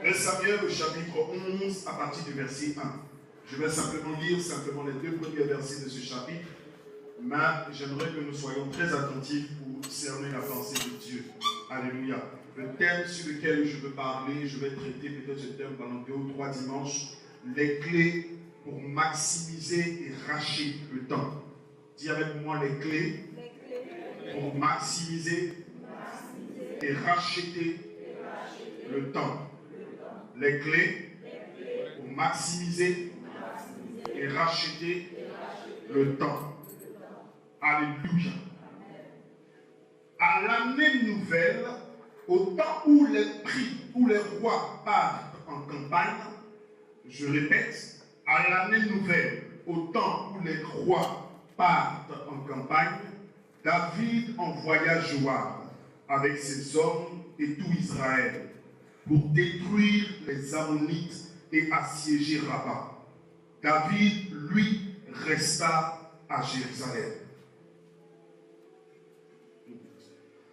1 Samuel au chapitre 11 à partir du verset 1. Je vais simplement lire les 2 premiers versets de ce chapitre, mais j'aimerais que nous soyons très attentifs pour cerner la pensée de Dieu. Alléluia. Le thème sur lequel je veux parler, je vais traiter peut-être ce thème pendant 2 ou 3 dimanches, les clés pour maximiser et racheter le temps. Dis avec moi les clés pour maximiser et racheter le temps. Les clés pour maximiser et racheter le temps. Alléluia. À l'année nouvelle, au temps où les rois partent en campagne, je répète, à l'année nouvelle, au temps où les rois partent en campagne, David envoya Joab avec ses hommes et tout Israël pour détruire les Ammonites et assiéger Rabat. David, lui, resta à Jérusalem.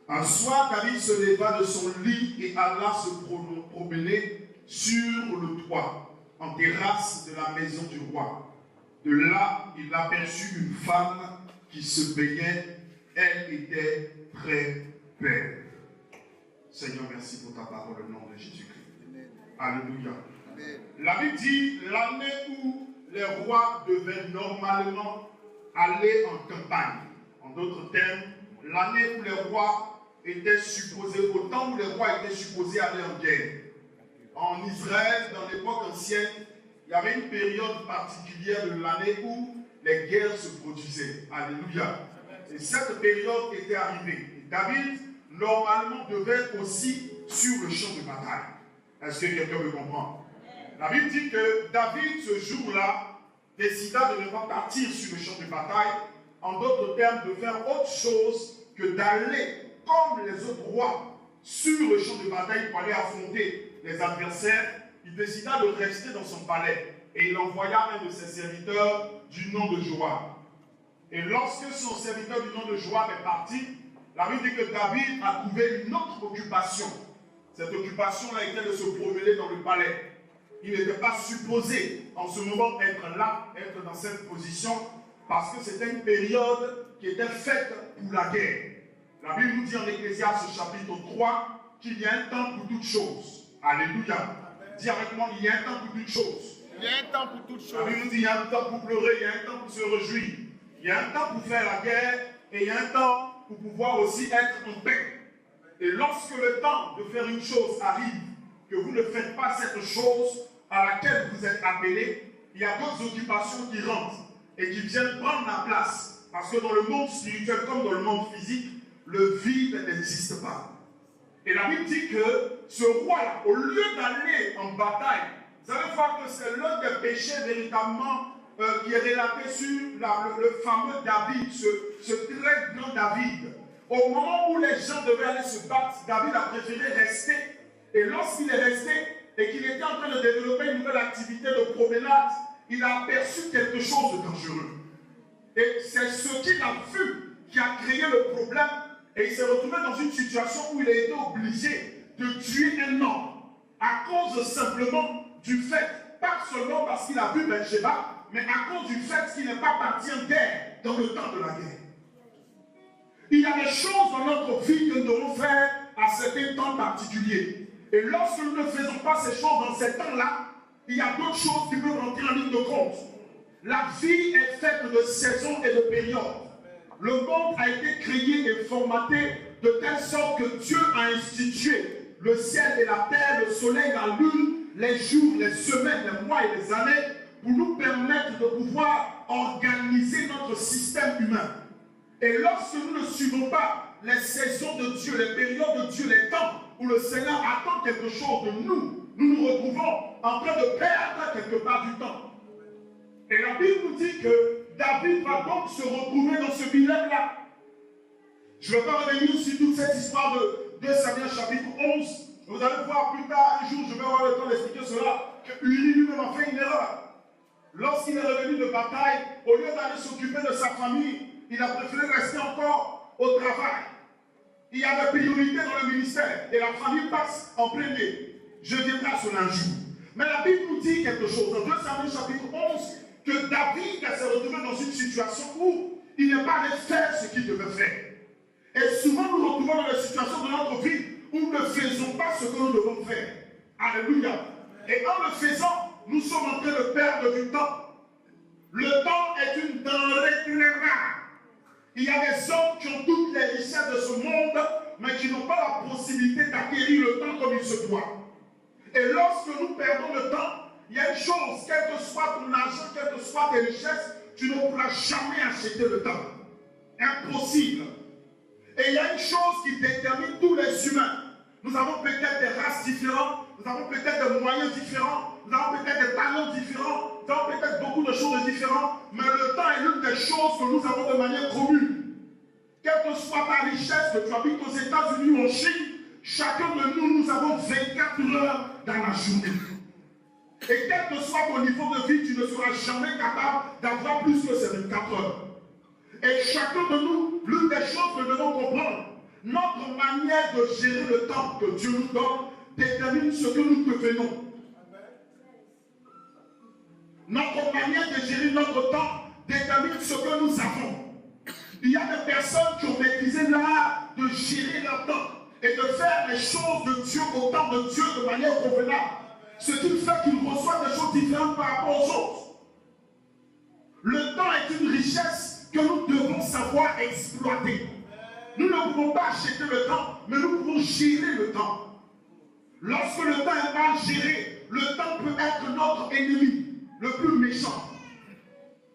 Un soir, David se leva de son lit et alla se promener sur le toit, en terrasse de la maison du roi. De là, il aperçut une femme qui se baignait. Elle était très belle. Seigneur, merci pour ta parole au nom de Jésus-Christ. Alléluia. La Bible dit l'année où les rois devaient normalement aller en campagne. En d'autres termes, l'année où les rois étaient supposés, au temps où les rois étaient supposés aller en guerre. En Israël, dans l'époque ancienne, il y avait une période particulière de l'année où les guerres se produisaient. Alléluia. Et cette période était arrivée. Et David, normalement, devait aussi sur le champ de bataille. Est-ce que quelqu'un me comprend? La Bible dit que David, ce jour-là, décida de ne pas partir sur le champ de bataille. En d'autres termes, de faire autre chose que d'aller, comme les autres rois, sur le champ de bataille pour aller affronter les adversaires. Il décida de rester dans son palais. Et il envoya un de ses serviteurs du nom de Joab. Et lorsque son serviteur du nom de Joab est parti, la Bible dit que David a trouvé une autre occupation. Cette occupation-là était de se promener dans le palais. Il n'était pas supposé en ce moment être là, être dans cette position, parce que c'était une période qui était faite pour la guerre. La Bible nous dit en Ecclésiaste chapitre 3 qu'il y a un temps pour toutes choses. Alléluia. Dis avec moi, il y a un temps pour toutes choses. Il y a un temps pour toutes choses. La Bible nous dit qu'il y a un temps pour pleurer, il y a un temps pour se réjouir. Il y a un temps pour faire la guerre et il y a un temps pour pouvoir aussi être en paix. Et lorsque le temps de faire une chose arrive, que vous ne faites pas cette chose à laquelle vous êtes appelé, il y a d'autres occupations qui rentrent et qui viennent prendre la place. Parce que dans le monde spirituel comme dans le monde physique, le vide n'existe pas. Et la Bible dit que ce roi-là, au lieu d'aller en bataille, vous allez voir que c'est l'un des péchés véritablement qui est relaté sur le fameux David, ce très grand David. Au moment où les gens devaient aller se battre, David a préféré rester. Et lorsqu'il est resté et qu'il était en train de développer une nouvelle activité de promenade, il a aperçu quelque chose de dangereux. Et c'est ce qu'il a vu qui a créé le problème. Et il s'est retrouvé dans une situation où il a été obligé de tuer un homme à cause simplement du fait, pas seulement parce qu'il a vu Bathsheba, mais à cause du fait qu'il n'est pas parti en guerre dans le temps de la guerre. Il y a des choses dans notre vie que nous devons faire à certains temps particuliers. Et lorsque nous ne faisons pas ces choses dans ces temps-là, il y a d'autres choses qui peuvent rentrer en ligne de compte. La vie est faite de saisons et de périodes. Le monde a été créé et formaté de telle sorte que Dieu a institué le ciel et la terre, le soleil, la lune, les jours, les semaines, les mois et les années pour nous permettre de pouvoir organiser notre système humain. Et lorsque nous ne suivons pas les saisons de Dieu, les périodes de Dieu, les temps où le Seigneur attend quelque chose de nous, nous nous retrouvons en train de perdre quelque part du temps. Et la Bible nous dit que David va donc se retrouver dans ce dilemme-là. Je ne vais pas revenir sur toute cette histoire de 2 Samuel chapitre 11. Vous allez voir plus tard, un jour, je vais avoir le temps d'expliquer cela, que Uri lui-même a fait une erreur. Lorsqu'il est revenu de bataille, au lieu d'aller s'occuper de sa famille, il a préféré rester encore au travail. Il y avait priorité dans le ministère et la famille passe en premier. Je viendrai à cela un jour. Mais la Bible nous dit quelque chose. Dans 2 Samuel chapitre 11, que David s'est retrouvé dans une situation où il n'est pas allé faire ce qu'il devait faire. Et souvent nous nous retrouvons dans des situations de notre vie où nous ne faisons pas ce que nous devons faire. Alléluia. Et en le faisant, nous sommes en train de perdre du temps. Le temps est une denrée très rare. Il y a des hommes qui ont toutes les richesses de ce monde, mais qui n'ont pas la possibilité d'acquérir le temps comme il se doit. Et lorsque nous perdons le temps, il y a une chose, quel que soit ton argent, quelles que soient tes richesses, tu ne pourras jamais acheter le temps. Impossible. Et il y a une chose qui détermine tous les humains. Nous avons peut-être des races différentes, nous avons peut-être des moyens différents, nous avons peut-être des talents différents, nous avons peut-être beaucoup de choses différentes, mais le temps est l'une des choses que nous avons de manière commune. Quelle que soit ta richesse, que tu habites aux États-Unis ou en Chine, chacun de nous, nous avons 24 heures dans la journée. Et quel que soit ton niveau de vie, tu ne seras jamais capable d'avoir plus que ces 24 heures. Et chacun de nous, l'une des choses que nous devons comprendre, notre manière de gérer le temps que Dieu nous donne détermine ce que nous devenons. Notre manière de gérer notre temps détermine ce que nous avons. Il y a des personnes qui ont maîtrisé l'art de gérer leur temps et de faire les choses de Dieu au temps de Dieu de manière convenable. Ce qui fait qu'ils reçoivent des choses différentes par rapport aux autres. Le temps est une richesse que nous devons savoir exploiter. Nous ne pouvons pas acheter le temps, mais nous pouvons gérer le temps. Lorsque le temps est mal géré, le temps peut être notre ennemi, le plus méchant.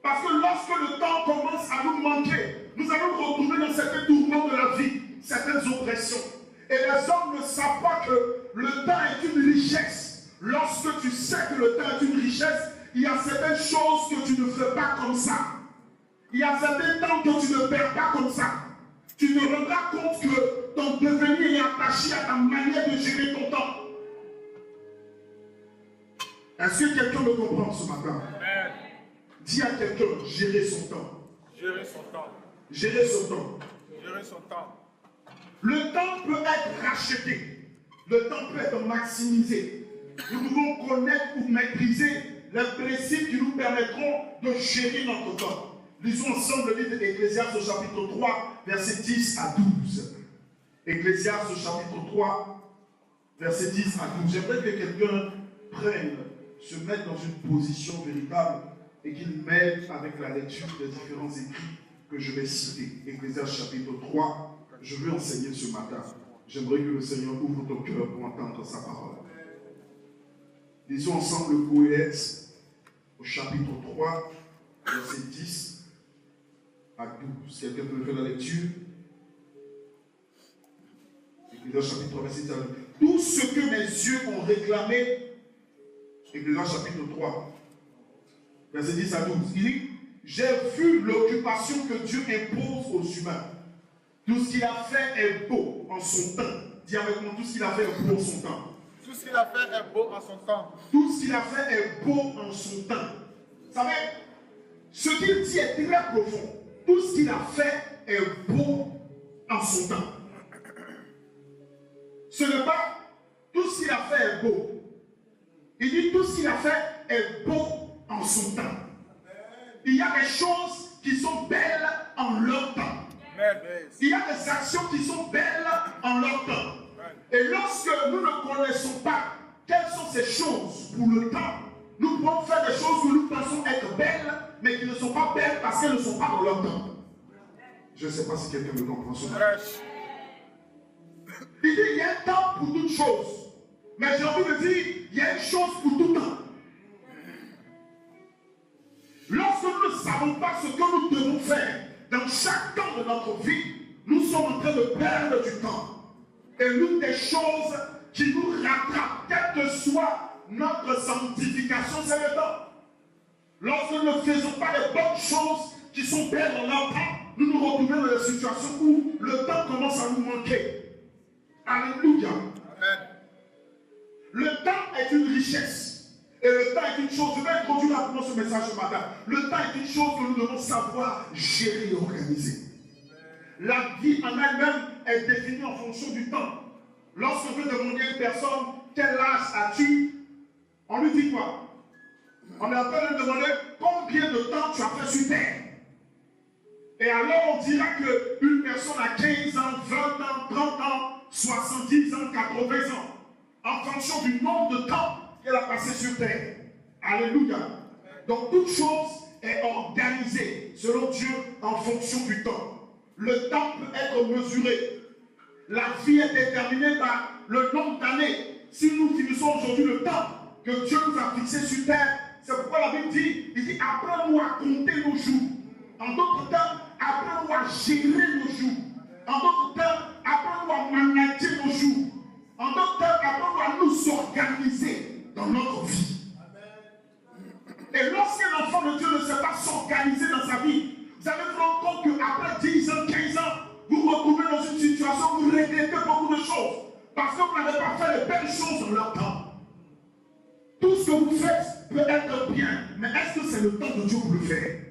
Parce que lorsque le temps commence à nous manquer, nous allons nous retrouver dans certains tourments de la vie, certaines oppressions. Et les hommes ne savent pas que le temps est une richesse. Lorsque tu sais que le temps est une richesse, il y a certaines choses que tu ne fais pas comme ça. Il y a certains temps que tu ne perds pas comme ça. Tu te rendras compte que ton devenir est attaché à ta manière de gérer ton temps. Est-ce que quelqu'un me comprend ce matin? Amen. Dis à quelqu'un, gérer son temps. Gérer son temps. Gérer son temps. Gérer son temps. Le temps peut être racheté. Le temps peut être maximisé. Nous devons connaître ou maîtriser les principes qui nous permettront de gérer notre temps. Lisons ensemble le livre d'Ecclésiaste au chapitre 3, versets 10 à 12. Ecclésiaste au chapitre 3, versets 10 à 12. J'aimerais que quelqu'un prenne, se mette dans une position véritable et qu'il m'aide avec la lecture des différents écrits que je vais citer. Ecclésiaste chapitre 3, je veux enseigner ce matin. J'aimerais que le Seigneur ouvre ton cœur pour entendre sa parole. Lisons ensemble le poète au chapitre 3, verset 10 à 12. Quelqu'un peut faire la lecture? Ecclésiaste chapitre 3, verset 10 à 12. Tout ce que mes yeux ont réclamé, Ecclésiaste chapitre 3, verset 10 à 12. Il dit, j'ai vu l'occupation que Dieu impose aux humains. Tout ce qu'il a fait est beau en son temps. Dis avec moi, tout ce qu'il a fait est beau en son temps. Tout ce qu'il a fait est beau en son temps. Tout ce qu'il a fait est beau en son temps. Vous savez, ce qu'il dit est très profond. Tout ce qu'il a fait est beau en son temps. Ce n'est pas tout ce qu'il a fait est beau. Il dit tout ce qu'il a fait est beau en son temps. Il y a des choses qui sont belles en leur temps. Il y a des actions qui sont belles en leur temps. Et lorsque nous ne connaissons pas quelles sont ces choses pour le temps, nous pouvons faire des choses que nous pensons être belles, mais qui ne sont pas belles parce qu'elles ne sont pas dans leur temps. Je ne sais pas si quelqu'un me comprend ce matin. Il dit il y a un temps pour toutes choses. Mais j'ai envie de dire, il y a une chose pour tout temps. Lorsque nous ne savons pas ce que nous devons faire dans chaque temps de notre vie, nous sommes en train de perdre du temps. Et l'une des choses qui nous rattrape, quelle que soit notre sanctification, c'est le temps. Lorsque nous ne faisons pas les bonnes choses qui sont belles dans notre temps, nous nous retrouvons dans des situations où le temps commence à nous manquer. Alléluia. Amen. Le temps est une richesse. Et le temps est une chose, je vais introduire rapidement ce message ce matin. Le temps est une chose que nous devons savoir gérer et organiser. La vie en elle-même est définie en fonction du temps. Lorsqu'on veut demander à une personne quel âge as-tu? On lui dit quoi? On est en train de lui demander combien de temps tu as fait sur terre. Et alors on dira qu'une personne a 15 ans, 20 ans, 30 ans, 70 ans, 80 ans, en fonction du nombre de temps qu'elle a passé sur terre. Alléluia. Donc toute chose est organisée selon Dieu en fonction du temps. Le temps peut être mesuré. La vie est déterminée par le nombre d'années. Si nous finissons aujourd'hui le temps que Dieu nous a fixé sur terre, c'est pourquoi la Bible dit, il dit, apprends-nous à compter nos jours. En d'autres termes, apprends-nous à gérer nos jours. En d'autres termes, apprends-nous à manager nos jours. En d'autres termes, apprends-nous à nous organiser dans notre vie. Et lorsqu'un enfant de Dieu ne sait pas s'organiser dans sa vie, vous allez vous rendre compte qu'après 10 ans, 15 ans, vous vous retrouvez dans une situation où vous regrettez beaucoup de choses. Parce que vous n'avez pas fait les belles choses dans leur temps. Tout ce que vous faites peut être bien, mais est-ce que c'est le temps de Dieu pour le faire?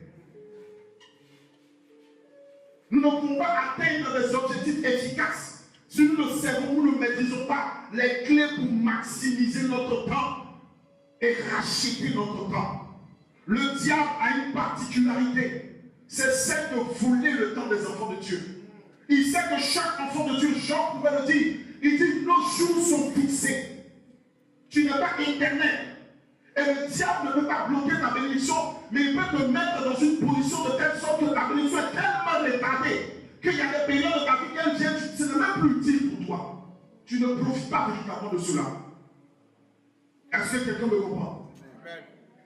Nous ne pouvons pas atteindre des objectifs efficaces si nous ne savons, nous ne maîtrisons pas les clés pour maximiser notre temps et racheter notre temps. Le diable a une particularité, c'est celle de voler le temps des enfants de Dieu. Il sait que chaque enfant de Dieu, Jean pouvait le dire, il dit nos jours sont fixés. Tu n'es pas éternel. Et le diable ne peut pas bloquer ta bénédiction, mais il peut te mettre dans une position de telle sorte que ta bénédiction est tellement retardée qu'il y a des périodes de ta vie qu'elle vient, ce n'est même plus utile pour toi. Tu ne profites pas véritablement de cela. Est-ce que quelqu'un me comprend?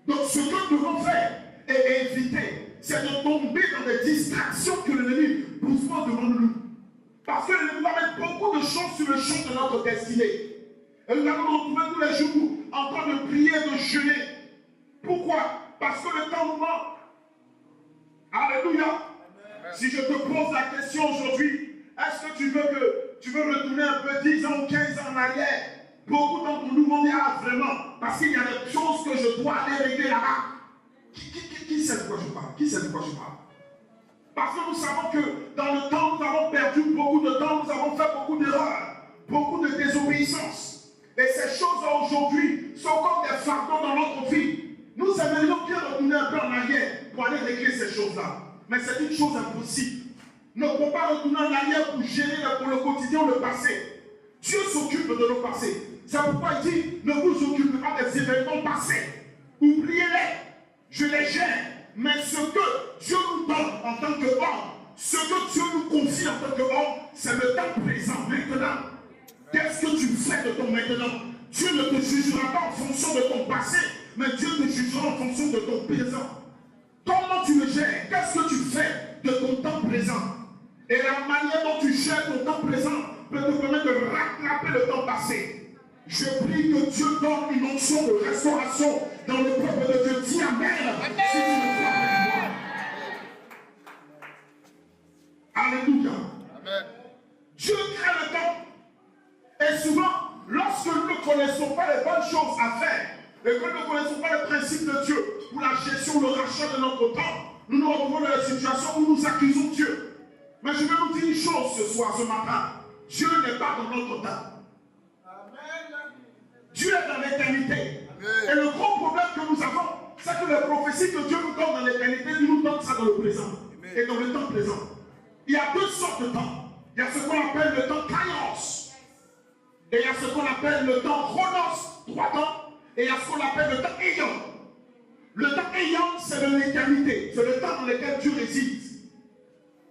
Donc ce que nous devons faire et éviter, c'est de tomber dans des distractions que l'ennemi pousse devant nous. Parce que l'ennemi va mettre beaucoup de choses sur le champ de notre destinée. Et nous allons nous retrouver tous les jours en train de prier, de jeûner. Pourquoi? Parce que le temps nous manque. Alléluia. Amen. Si je te pose la question aujourd'hui, est-ce que tu veux retourner un peu 10 ans ou 15 ans en arrière? Beaucoup d'entre nous vont dire, ah vraiment, parce qu'il y a des choses que je dois aller régler là-bas. Qui sait de quoi je parle? Qui sait de quoi je parle? Parce que nous savons que dans le temps, nous avons perdu beaucoup de temps, nous avons fait beaucoup d'erreurs, beaucoup de désobéissance. Et ces choses aujourd'hui sont comme des fardeaux dans notre vie. Nous aimerions bien retourner un peu en arrière pour aller régler ces choses-là. Mais c'est une chose impossible. Nous ne pouvons pas retourner en arrière pour gérer pour le quotidien le passé. Dieu s'occupe de nos passés. C'est pourquoi il dit, ne vous occupez pas des événements passés. Oubliez-les. Je les gère. Mais ce que Dieu nous donne en tant qu'homme, ce que Dieu nous confie en tant qu'homme, c'est le temps présent, maintenant. Qu'est-ce que tu fais de ton maintenant? Dieu ne te jugera pas en fonction de ton passé, mais Dieu te jugera en fonction de ton présent. Comment tu le gères? Qu'est-ce que tu fais de ton temps présent? Et la manière dont tu gères ton temps présent peut te permettre de rattraper le temps passé. Je prie que Dieu donne une onction de restauration dans le peuple de Dieu. Dis Amen. Si tu ne crois pas. Alléluia. Amen. Dieu crée le temps. Et souvent, lorsque nous ne connaissons pas les bonnes choses à faire, et que nous ne connaissons pas le principe de Dieu pour la gestion, le rachat de notre temps, nous nous retrouvons dans la situation où nous accusons Dieu. Mais je vais vous dire une chose ce soir, ce matin. Dieu n'est pas dans notre temps. Amen. Dieu est dans l'éternité. Et le gros problème que nous avons, c'est que les prophéties que Dieu nous donne dans l'éternité, il nous donne ça dans le présent. Et dans le temps présent. Il y a deux sortes de temps. Il y a ce qu'on appelle le temps kairos. Et il y a ce qu'on appelle le temps chronos, 3 temps. Et il y a ce qu'on appelle le temps ayant. Le temps ayant, c'est de l'éternité. C'est le temps dans lequel Dieu réside.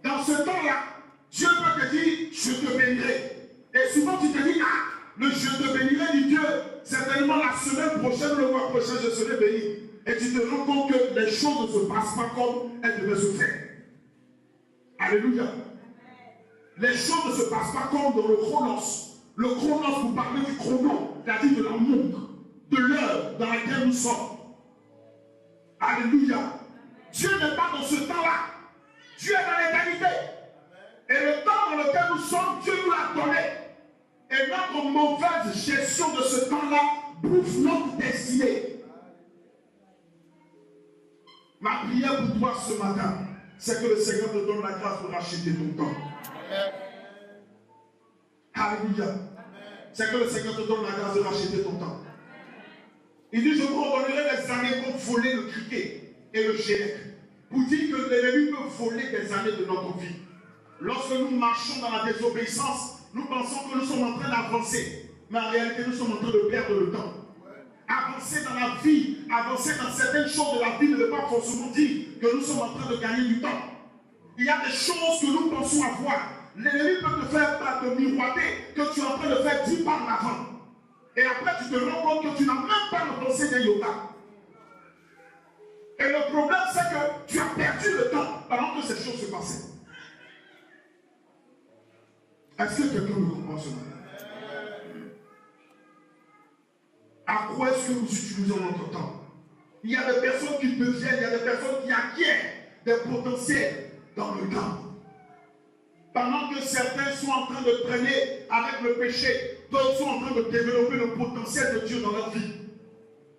Dans ce temps-là, Dieu peut te dire, je te bénirai. Et souvent tu te dis, ah, le je te bénirai du Dieu, certainement la semaine prochaine, le mois prochain, je serai béni. Et tu te rends compte que les choses ne se passent pas comme elles devaient se faire. Alléluia. Les choses ne se passent pas comme dans le chronos. Le chronos, vous parlez du chrono, c'est-à-dire de la montre, de l'heure dans laquelle nous sommes. Alléluia. Dieu n'est pas dans ce temps-là. Dieu est dans l'éternité. Et le temps dans lequel nous sommes, Dieu nous l'a donné. Et notre mauvaise gestion de ce temps-là bouffe notre destinée. Ma prière pour toi ce matin, c'est que le Seigneur te donne la grâce pour racheter ton temps. Alléluia. c'est que le Seigneur te donne la grâce de racheter ton temps. Il dit, je vous redonnerai les années pour voler le criquet et le génèque. Pour dire que l'ennemi peut voler des années de notre vie. Lorsque nous marchons dans la désobéissance, nous pensons que nous sommes en train d'avancer. Mais en réalité, nous sommes en train de perdre le temps. Avancer dans la vie, avancer dans certaines choses de la vie ne veut pas forcément dire que nous sommes en train de gagner du temps. Il y a des choses que nous pensons avoir. L'ennemi peut te faire te miroiter que tu es en train de faire 10 pas en avant. Et après, tu te rends compte que tu n'as même pas le pensée d'un yoga. Et le problème, c'est que tu as perdu le temps pendant que ces choses se passaient. Est-ce que quelqu'un me comprend ce matin? À quoi est-ce que nous utilisons notre temps? Il y a des personnes qui deviennent, il y a des personnes qui acquièrent des potentiels dans le temps. Pendant que certains sont en train de traîner avec le péché, d'autres sont en train de développer le potentiel de Dieu dans leur vie.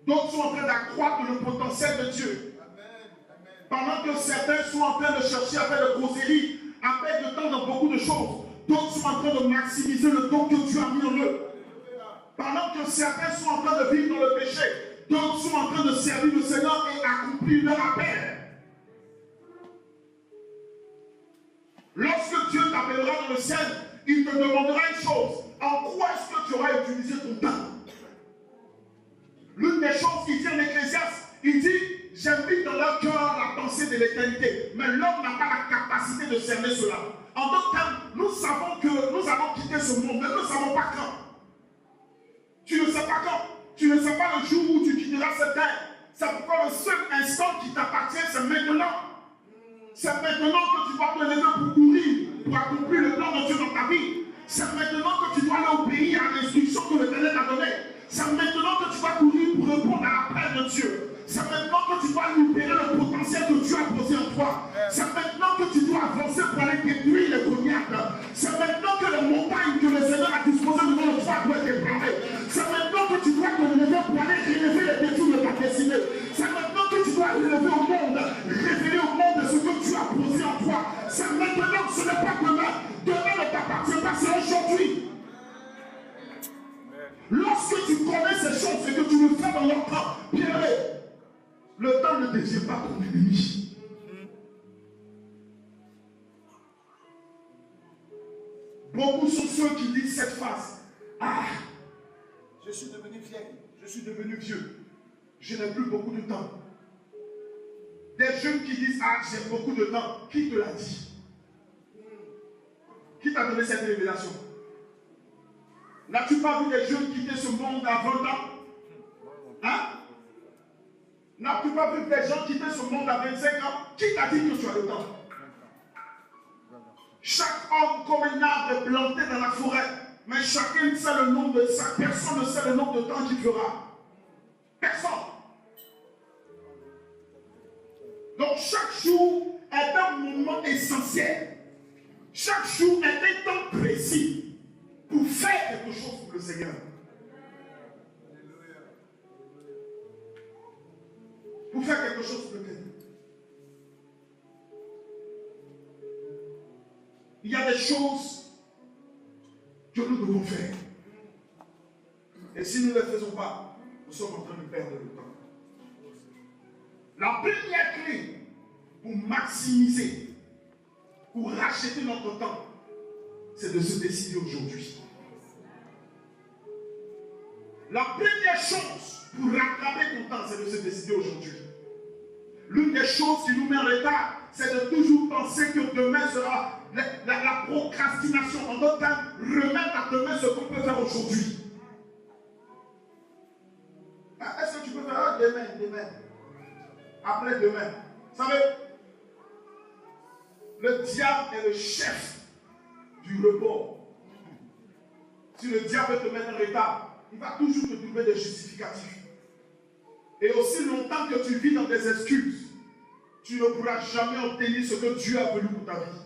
D'autres sont en train d'accroître le potentiel de Dieu. Pendant que certains sont en train de chercher à faire de causeries, à perdre de temps dans beaucoup de choses, d'autres sont en train de maximiser le don que Dieu a mis en eux. Pendant que certains sont en train de vivre dans le péché, d'autres sont en train de servir le Seigneur et accomplir leur appel. Lorsque Dieu t'appellera dans le ciel, il te demandera une chose. En quoi est-ce que tu auras utilisé ton temps? L'une des choses qu'il dit en Ecclésiaste, il dit, j'invite dans leur cœur la pensée de l'éternité. Mais l'homme n'a pas la capacité de cerner cela. En d'autres termes, nous savons que nous allons quitter ce monde, mais nous ne savons pas quand. Tu ne sais pas quand. Tu ne sais pas le jour où tu quitteras cette terre. C'est pourquoi le seul instant qui t'appartient, c'est maintenant. C'est maintenant que tu dois te lever pour courir, pour accomplir le plan de Dieu dans ta vie. C'est maintenant que tu dois aller obéir à l'instruction que l'Éternel t'a donnée. C'est maintenant que tu dois courir pour répondre à l'appel de Dieu. C'est maintenant que tu dois libérer le potentiel que Dieu a posé en toi. C'est maintenant que tu dois avancer pour aller détruire les cognacs. C'est maintenant que les montagnes que le Seigneur a disposées devant le toi doivent être ébranlées. C'est maintenant que tu dois te lever pour aller relever les défis de ta destinée. C'est maintenant que tu dois relever au monde, révéler au monde ce que tu as posé en toi. C'est maintenant, ce n'est pas demain. Demain ne t'appartient pas, c'est aujourd'hui. Lorsque tu connais ces choses et que tu le fais dans leur temps, bien, le temps ne devient pas ton ennemi. Beaucoup sont ceux qui disent cette phrase. Ah, je suis devenu vieille, je suis devenu vieux. Je n'ai plus beaucoup de temps. Des jeunes qui disent, ah, j'ai beaucoup de temps. Qui te l'a dit? Qui t'a donné cette révélation? N'as-tu pas vu des jeunes quitter ce monde à 20 ans? Hein? N'as-tu pas vu des gens quitter ce monde à 25 ans? Qui t'a dit que tu as le temps? Chaque homme comme un arbre est planté dans la forêt, mais chacun sait le nombre de ça. Personne ne sait le nombre de temps qu'il fera. Personne. Donc chaque jour est un moment essentiel. Chaque jour est un temps précis pour faire quelque chose pour le Seigneur. Pour faire quelque chose pour le Seigneur. Il y a des choses que nous devons faire. Et si nous ne les faisons pas, nous sommes en train de perdre le temps. La première clé pour maximiser, pour racheter notre temps, c'est de se décider aujourd'hui. La première chose pour rattraper ton temps, c'est de se décider aujourd'hui. L'une des choses qui nous met en retard, c'est de toujours penser que demain sera la procrastination. En d'autres termes, remettre à demain ce qu'on peut faire aujourd'hui. Est-ce que tu peux faire demain, après-demain? Vous savez, le diable est le chef du report. Si le diable veut te mettre en retard, il va toujours te trouver des justificatifs. Et aussi longtemps que tu vis dans des excuses, tu ne pourras jamais obtenir ce que Dieu a voulu pour ta vie.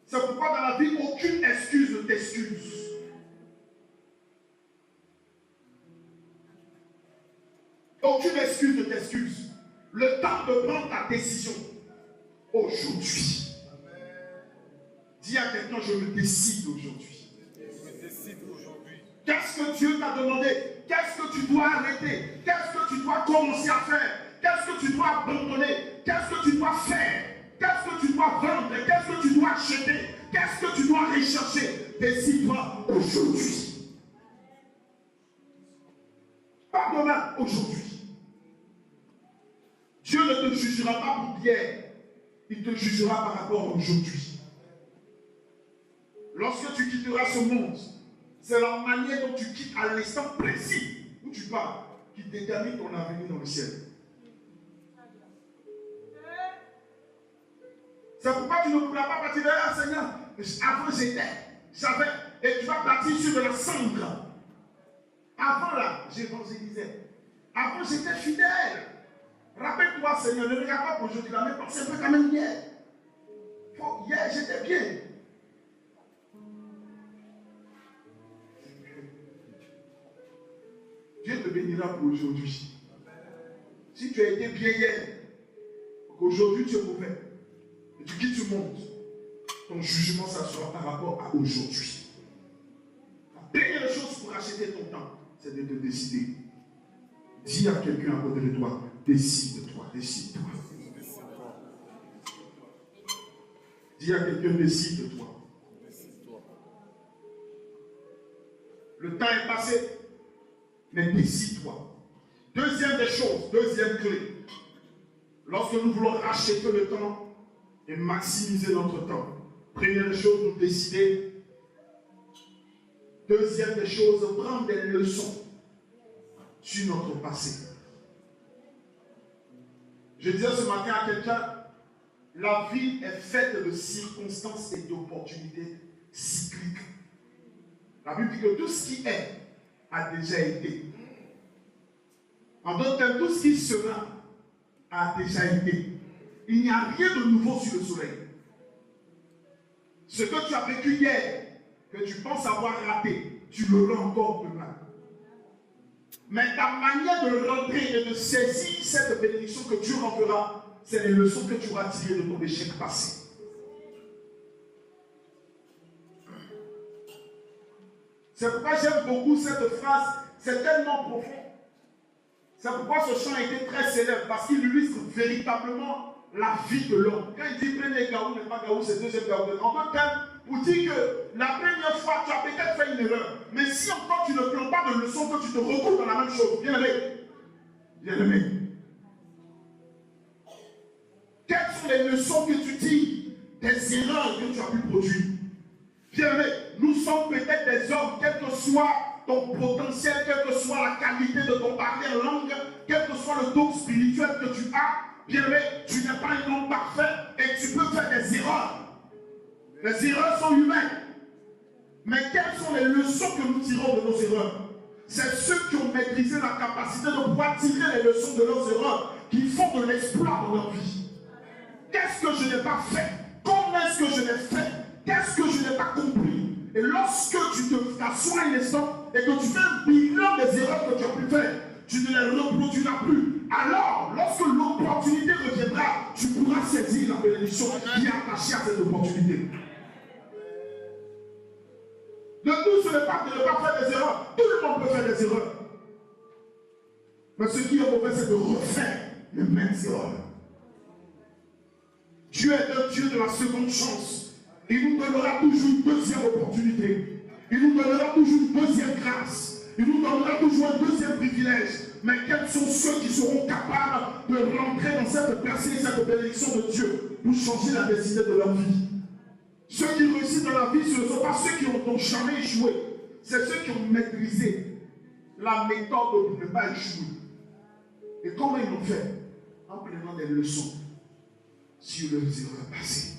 C'est pourquoi dans la vie, aucune excuse ne t'excuse. Aucune excuse ne t'excuse. Le temps de prendre ta décision aujourd'hui. Dis à quelqu'un, je me décide aujourd'hui. Je me décide aujourd'hui. Qu'est-ce que Dieu t'a demandé? Qu'est-ce que tu dois arrêter? Qu'est-ce que tu dois commencer à faire? Qu'est-ce que tu dois abandonner? Qu'est-ce que tu dois faire? Qu'est-ce que tu dois vendre? Qu'est-ce que tu dois acheter? Qu'est-ce que tu dois rechercher? Décide-toi aujourd'hui. Pas demain, aujourd'hui. Dieu ne te jugera pas pour hier. Il te jugera par rapport à aujourd'hui. Lorsque tu quitteras ce monde, c'est la manière dont tu quittes à l'instant précis où tu pars qui détermine ton avenir dans le ciel. C'est pourquoi tu ne pourras pas partir de là, Seigneur. Avant j'avais, et tu vas partir sur de la cendre. Avant là, j'évangélisais. Avant j'étais fidèle. Rappelle-toi, Seigneur, ne regarde pas pour aujourd'hui, mais pense un peu quand même hier. Hier, j'étais bien. Dieu te bénira pour aujourd'hui. Si tu as été bien hier, qu'aujourd'hui tu es mauvais, et tu quittes le monde, ton jugement, ça sera par rapport à aujourd'hui. La première chose pour acheter ton temps, c'est de te décider. Dis à quelqu'un à côté de toi, décide-toi, décide-toi. Dis à quelqu'un, décide-toi. Le temps est passé, mais décide-toi. Deuxième des choses, deuxième clé. Lorsque nous voulons racheter le temps et maximiser notre temps, première des choses, nous décider. Deuxième des choses, prendre des leçons sur notre passé. Je disais ce matin à quelqu'un, la vie est faite de circonstances et d'opportunités cycliques. La Bible dit que tout ce qui est a déjà été. En d'autres termes, tout ce qui sera a déjà été. Il n'y a rien de nouveau sur le soleil. Ce que tu as vécu hier, que tu penses avoir raté, tu l'auras encore demain. Mais ta manière de rentrer et de saisir cette bénédiction que Dieu rendra, c'est les leçons que tu auras tirées de ton échec passé. C'est pourquoi j'aime beaucoup cette phrase, c'est tellement profond. C'est pourquoi ce chant a été très célèbre, parce qu'il illustre véritablement la vie de l'homme. Quand il dit premier Gaou n'est pas Gaou, c'est deuxième Gaou. En d'autres termes, pour dire que la première fois, tu as peut-être fait une erreur. Mais si encore tu ne prends pas de leçon, que tu te retrouves dans la même chose, bien aimé. Bien aimé. Quelles sont les leçons que tu tires des erreurs que tu as pu produire? Bien aimé, nous sommes peut-être des hommes, quel que soit ton potentiel, quelle que soit la qualité de ton parler en langue, quel que soit le don spirituel que tu as, bien aimé, tu n'es pas un homme parfait et tu peux faire des erreurs. Les erreurs sont humaines. Mais quelles sont les leçons que nous tirons de nos erreurs? C'est ceux qui ont maîtrisé la capacité de pouvoir tirer les leçons de leurs erreurs, qui font de l'exploit dans leur vie. Qu'est-ce que je n'ai pas fait? Comment est-ce que je l'ai fait? Qu'est-ce que je n'ai pas compris? Et lorsque tu t'assois un instant et que tu fais un bilan des erreurs que tu as pu faire, tu ne les reproduiras plus. Alors, lorsque l'opportunité reviendra, tu pourras saisir la bénédiction qui est attachée à cette opportunité. Le tout, ce n'est pas de ne pas faire des erreurs. Tout le monde peut faire des erreurs. Mais ce qui est mauvais, c'est de refaire les mêmes erreurs. Dieu est un Dieu de la seconde chance. Il nous donnera toujours une deuxième opportunité. Il nous donnera toujours une deuxième grâce. Il nous donnera toujours un deuxième privilège. Mais quels sont ceux qui seront capables de rentrer dans cette percée, cette bénédiction de Dieu pour changer la destinée de leur vie? Ceux qui réussissent dans la vie, ce ne sont pas ceux qui n'ont jamais échoué. C'est ceux qui ont maîtrisé la méthode pour ne pas échouer. Et comment ils l'ont fait? En prenant des leçons sur leurs erreurs passées.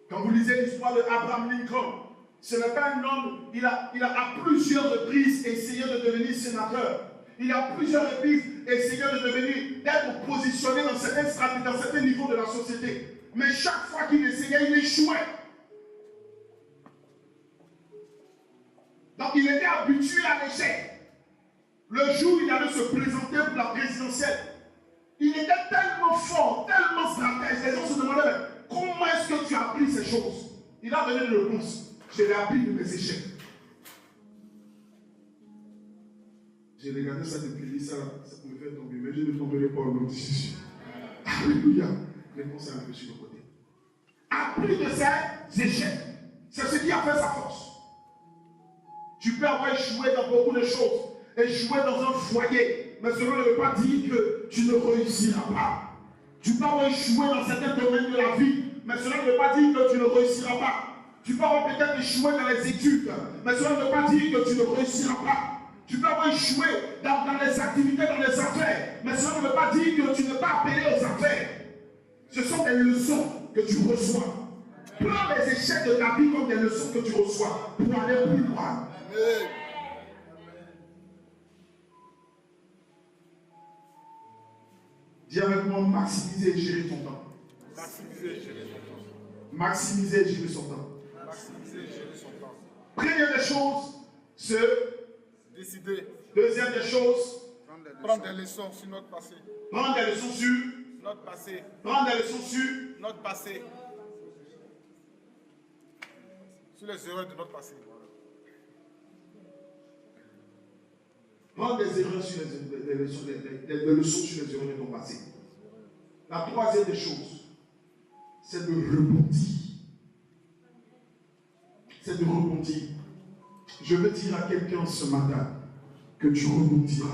Quand vous lisez l'histoire d'Abraham Lincoln, ce n'est pas un homme, il a à plusieurs reprises essayé de devenir sénateur. Il a à plusieurs reprises essayé de devenir, d'être positionné dans certaines stratégies, dans certains niveaux de la société. Mais chaque fois qu'il essayait, il échouait. Donc il était habitué à l'échec. Le jour où il allait se présenter pour la présidentielle, il était tellement fort, tellement stratège. Les gens se demandaient, comment est-ce que tu as appris ces choses? Il a donné une réponse. Je l'ai appris de mes échecs. J'ai regardé ça depuis ça pouvait faire tomber, mais je ne tomberai pas au nom de Jésus. Alléluia. Réponse à un peu sur le côté. Appris de ses échecs. C'est ce qui a fait sa force. Tu peux avoir échoué dans beaucoup de choses, échoué dans un foyer, mais cela ne veut pas dire que tu ne réussiras pas. Tu peux avoir échoué dans certains domaines de la vie, mais cela ne veut pas dire que tu ne réussiras pas. Tu peux avoir peut-être échoué dans les études, mais cela ne veut pas dire que tu ne réussiras pas. Tu peux avoir échoué dans les activités, dans les affaires, mais cela ne veut pas dire que tu n'es pas appelé aux affaires. Ce sont des leçons que tu reçois. Prends les échecs de ta vie comme des leçons que tu reçois pour aller plus loin. Amen. Dis avec moi, maximiser et gérer ton temps. Maximiser et gérer son temps. Maximiser et gérer son temps. Maximiser et gérer son temps. Première des choses, se décider. Deuxième des choses, prendre des leçons sur notre passé. Prendre des leçons sur notre passé. Prendre des leçons sur notre passé. Sur les erreurs de notre passé. Prendre des erreurs sur des leçons sur les erreurs de ton passé. La troisième des choses, c'est de rebondir. C'est de rebondir. Je veux dire à quelqu'un ce matin que tu rebondiras.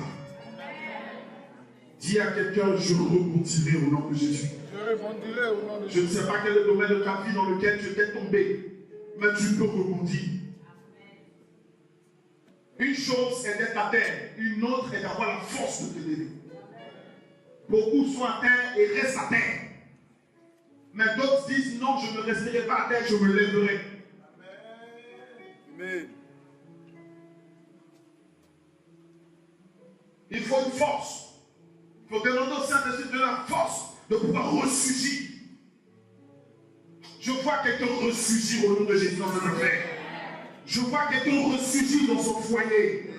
Dis à quelqu'un, je rebondirai au nom de Jésus. Je rebondirai au nom de Jésus. Je ne sais pas quel est le domaine de ta vie dans lequel tu étais tombé, mais tu peux rebondir. Une chose est d'être à terre, une autre est d'avoir la force de te lever. Beaucoup sont à terre et restent à terre. Mais d'autres disent non, je ne resterai pas à terre, je me lèverai. Amen. Il faut une force. Il faut demander au Saint-Esprit de la force de pouvoir ressurgir. Je vois quelqu'un ressurgir au nom de Jésus dans cette affaire. Je vois quelqu'un ressurgir dans son foyer.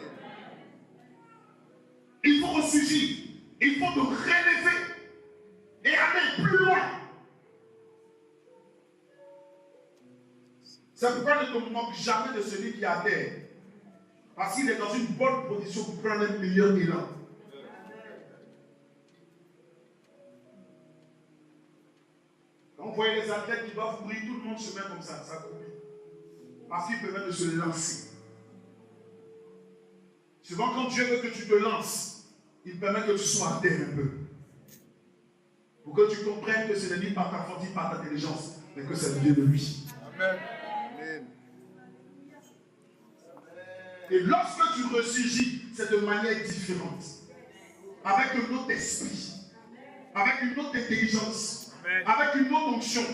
Il faut ressurgir. Il faut te relever et aller plus loin. C'est pourquoi ne te moque jamais de celui qui est à terre. Parce qu'il est dans une bonne position pour prendre un meilleur élan. Quand vous voyez les athlètes qui doivent courir, tout le monde se met comme ça court. Parce qu'il permet de se lancer. Souvent, quand Dieu veut que tu te lances, il permet que tu sois à terre un peu. Pour que tu comprennes que ce n'est ni par ta force, ni par ta intelligence, mais que ça vient de lui. Amen. Et lorsque tu ressurgis, c'est de manière différente. Avec un autre esprit. Avec une autre intelligence. Amen. Avec une autre onction.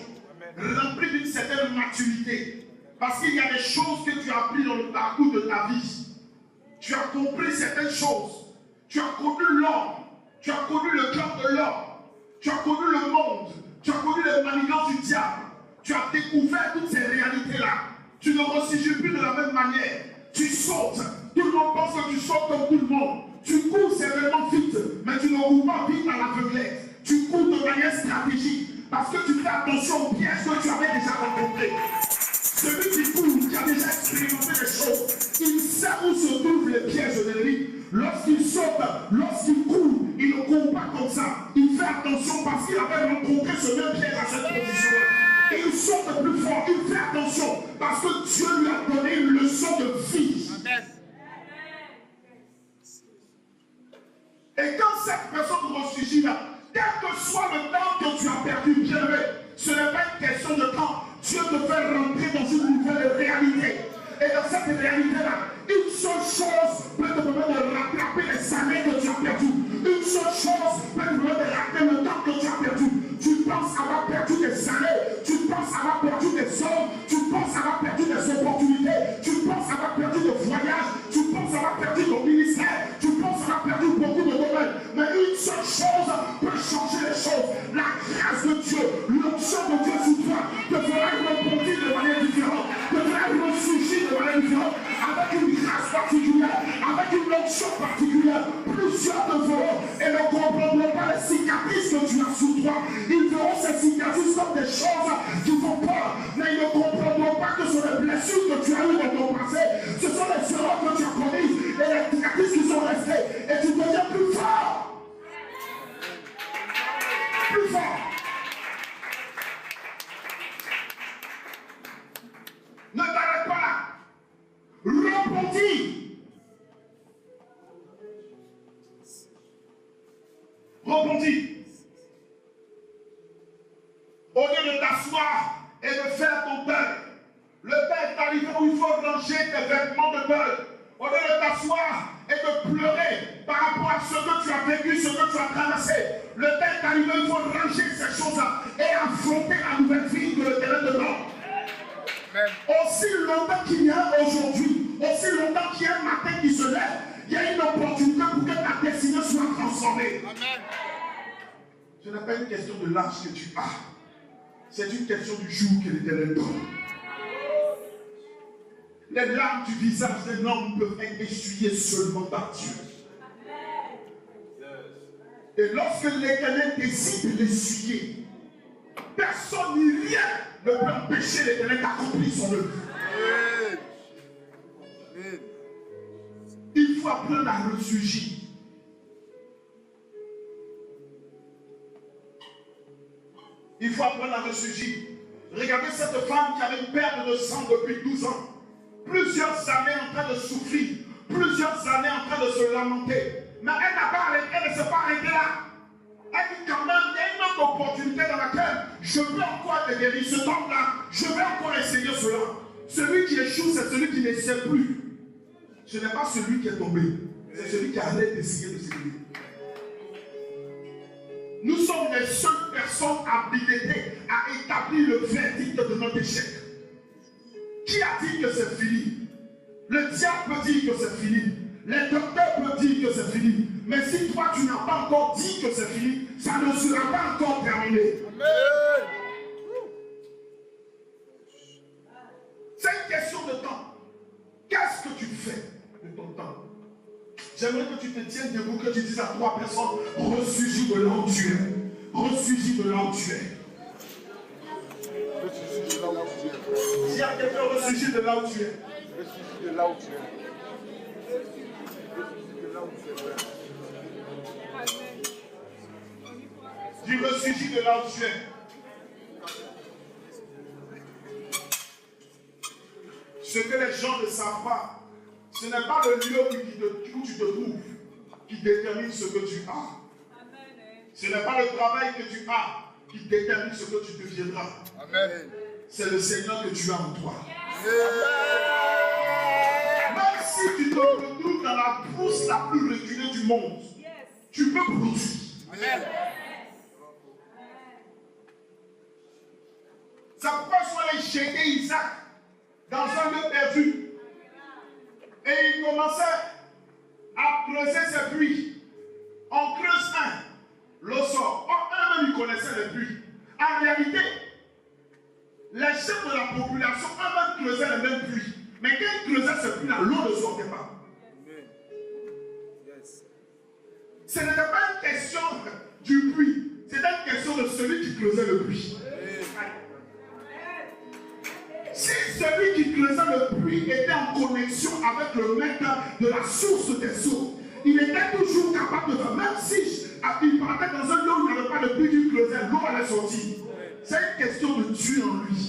Rempli d'une certaine maturité. Parce qu'il y a des choses que tu as apprises dans le parcours de ta vie. Tu as compris certaines choses. Tu as connu l'homme. Tu as connu le cœur de l'homme. Tu as connu le monde. Tu as connu les manigances du diable. Tu as découvert toutes ces réalités-là. Tu ne ressurgis plus de la même manière. Tu sautes. Tout le monde pense que tu sautes comme tout le monde. Tu cours certainement vite, mais tu ne cours pas vite à l'aveuglette. Tu cours de manière stratégique parce que tu fais attention aux pièges que tu avais déjà rencontrés. Celui qui court, qui a déjà expérimenté les choses, il sait où se trouvent les pièges de l'ennemi. Lorsqu'il saute, lorsqu'il court, il ne court pas comme ça. Il fait attention parce qu'il avait rencontré ce même piège à cette position-là. Et il saute plus fort, il fait attention parce que Dieu lui a donné une leçon de vie. Amen. Et quand cette personne ressurgit là, quel que soit le temps que tu as perdu, bien aimé, ce n'est pas une question de temps. Dieu te fait rentrer dans une nouvelle réalité. Et dans cette réalité-là, une seule chose peut te permettre de rattraper les années que tu as perdues. Une seule chose peut te permettre de rattraper le temps que tu as perdu. Tu penses avoir perdu des années, tu penses avoir perdu des hommes, tu penses avoir perdu des opportunités, tu penses avoir perdu des voyages, tu penses avoir perdu ton ministère, tu penses avoir perdu beaucoup de domaines. Mais une seule chose peut changer les choses. La grâce de Dieu, l'onction de Dieu sur toi te fera rebondir de manière différente, te fera ressurgir de manière différente, avec une grâce particulière, avec une onction particulière. Plusieurs te verront et ne comprendront pas les cicatrices que tu as sous toi. Ils verront ces cicatrices comme des choses qui font peur, mais ils ne comprendront pas que ce sont des blessures que rebondis. Au lieu de t'asseoir et de faire ton deuil, le temps est arrivé où il faut ranger tes vêtements de deuil. Au lieu de t'asseoir et de pleurer par rapport à ce que tu as vécu, ce que tu as traversé, le temps est arrivé où il faut ranger ces choses-là et affronter la nouvelle vie que le terrain de l'homme. Aussi longtemps qu'il y a aujourd'hui, aussi longtemps qu'il y a un matin qui se lève, il y a une opportunité pour que ta destinée soit transformée. Amen. Ce n'est pas une question de l'âge que tu as. C'est une question du jour que l'Éternel donne. Les larmes du visage d'un homme peuvent être essuyées seulement par Dieu. Et lorsque l'Éternel décide de l'essuyer, personne ni rien ne peut empêcher l'Éternel d'accomplir son œuvre. Il faut apprendre à ressurgir. Il faut apprendre à ressurgir. Regardez cette femme qui avait une perte de sang depuis 12 ans. Plusieurs années en train de souffrir. Plusieurs années en train de se lamenter. Mais elle n'a pas arrêté, elle ne s'est pas arrêtée là. Elle dit quand même, il y a une autre opportunité dans laquelle je peux encore te guérir. Ce temps-là, je vais encore essayer cela. Celui qui échoue, c'est celui qui n'essaie plus. Ce n'est pas celui qui est tombé. C'est celui qui arrête d'essayer de se guérir. Nous sommes les seules personnes habilitées à établir le verdict de notre échec. Qui a dit que c'est fini? Le diable peut dire que c'est fini. Les docteurs peuvent dire que c'est fini. Mais si toi tu n'as pas encore dit que c'est fini, ça ne sera pas encore terminé. Amen. C'est une question de temps. Qu'est-ce que tu fais de ton temps? J'aimerais que tu te tiennes debout, que tu dises à 3 personnes, ressurgis de là où tu es. Ressurgis de là où tu es. Ressurgis de là où tu es. Dis à quelqu'un, ressurgis de là où tu es. Ressurgis de là où tu es. Du ressurgis de là où tu es. Ce que les gens ne savent pas, ce n'est pas le lieu où tu te trouves qui détermine ce que tu as. Ce n'est pas le travail que tu as qui détermine ce que tu deviendras. Amen. C'est le Seigneur que tu as en toi. Même si tu te retrouves dans la brousse la plus reculée du monde, tu peux produire. Amen. C'est pourquoi il faut aller jeter Isaac dans un lieu perdu. Et il commençait à creuser ses puits. On creuse un, l'eau sort. Eux-mêmes, ils connaissaient les puits. En réalité, les chefs de la population eux-mêmes creusaient les mêmes puits. Mais quand ils creusaient ces puits-là, l'eau ne sortait pas. Ce n'était pas une question du puits, c'était une question de celui qui creusait le puits. Si celui qui creusait le puits était en connexion avec le maître de la source des eaux, il était toujours capable de faire, même si il partait dans un lieu où il n'y avait pas de puits qu'il creusait, l'eau allait sortir. C'est une question de Dieu en lui.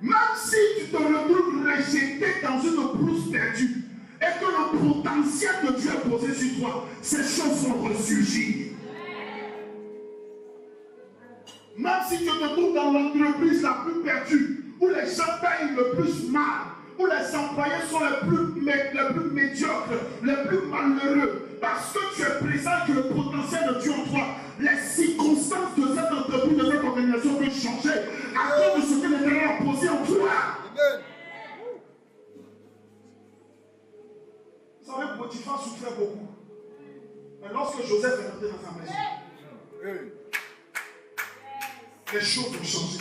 Même si tu te retrouves rejeté dans une brousse perdue et que le potentiel de Dieu est posé sur toi, ces choses vont ressurgir. Même si tu te trouves dans l'entreprise la plus perdue, où les gens payent le plus mal, où les employés sont les plus médiocres, les plus malheureux, parce que tu es présent que le potentiel de Dieu en toi, les circonstances de cette entreprise, de cette organisation peuvent changer à cause de ce que l'Éternel a posé en toi. Vous savez, Potiphar souffrait beaucoup. Mais lorsque Joseph est rentré dans sa maison, les choses ont changé.